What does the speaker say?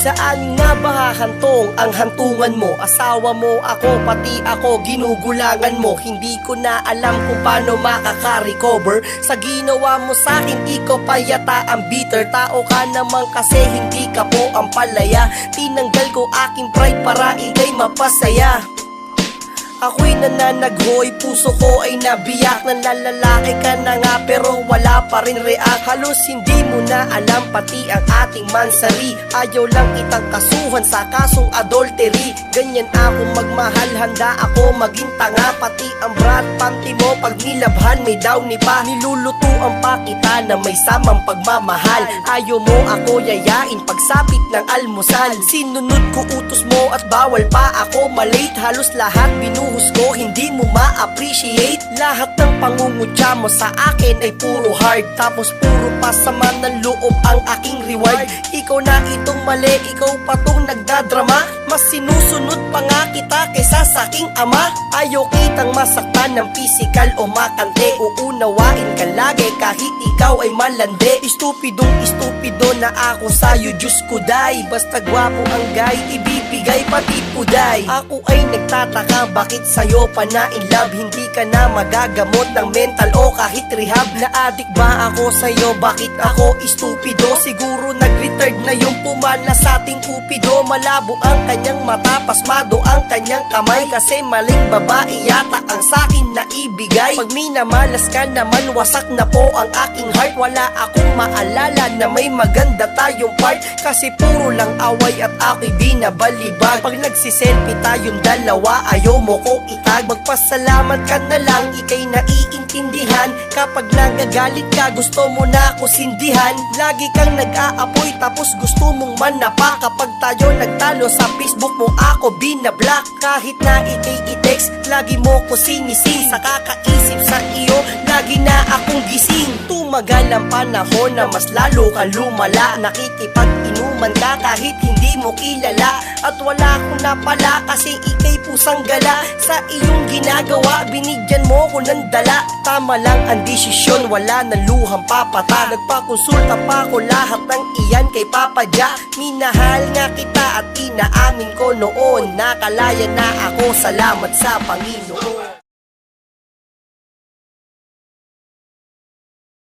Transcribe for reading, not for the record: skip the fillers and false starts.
Saan nga ba hahantong ang hantungan mo? Asawa mo, ako, pati ako, ginugulangan mo. Hindi ko na alam kung paano makaka-recover sa ginawa mo sa'kin. Ikaw pa yata ang bitter. Tao ka naman kasi hindi ka po ang palaya. Tinanggal ko aking pride para ikay mapasaya. Ako'y nananaghoy, puso ko ay nabiyak. Nanlalalaki ka na nga pero wala pa rin react. Halos hindi mo na alam pati ang ating mansari. Ayaw lang kitang kasuhan sa kasong adultery. Ganyan ako magmahal, handa ako maging tanga. Pati ang bra at panty mo pag nilabhan may downy pa. Nilulutuan pa kita na may samang pagmamahal. Ayaw mo ako yayain pagsapit ng almusal. Sinunod ko utos mo at bawal pa ako malate. Halos lahat binuhos ko, hindi mo ma-appreciate. Lahat ng pangungutya mo sa akin ay puro hard. Tapos puro pasama ng loob ang aking reward. Ikaw na itong mali, ikaw pa tong nagdadrama. Mas sinusunod pa nga kita kaysa sa aking ama. Ayaw kitang masaktan ng physical o makante. Uunawain ka lagi kahit ikaw ay malandi. Estupidong na ako sa'yo, Diyos ko day. Basta gwapo ang guy, ibibigay pati puday. Ako ay nagtataka bakit sa'yo pa na in love. Hindi ka na magagamot ng mental o kahit rehab. Na-addict ba ako sa'yo? Bakit ako estupido? Siguro nag-retard na yung pumana sa ating kupido. Malabo ang kanyang mata, pasmado ang kanyang kamay. Kasi maling babae yata ang sa'kin na ibigay. Pag minamalas ka naman, wasak na po ang aking heart. Wala akong maalala na may maganda tayong part. Kasi puro lang away at ako'y binabalibag. Pag nagsiselfie tayong dalawa, ayaw mo kong itag. Magpasalamat ka na lang, ikay naiintindihan. Kapag nagagalit ka, gusto mo na ako sindihan. Lagi kang nag-aapoy tapos gusto mong manapa. Kapag tayo nagtalo sa Facebook mo, ako binablock. Kahit na ikay i-text, lagi mo ko sinising. Sa kakaisip sa iyo, lagi na akong gising. Tumagal ang panahon na mas lalo ka lumala. Nakikipag-inuman ka kahit hindi mo kilala. At wala akong napala kasi ikay pusang gala. Sa iyong ginagawa, binigyan mo ko ng dala. Tama lang ang desisyon, wala na luhang papata. Nagpakonsulta pa ko lahat ng iyan kay Papa Dia. Minahal nga kita at inaamin ko noon. Nakalaya na ako, salamat sa Panginoon.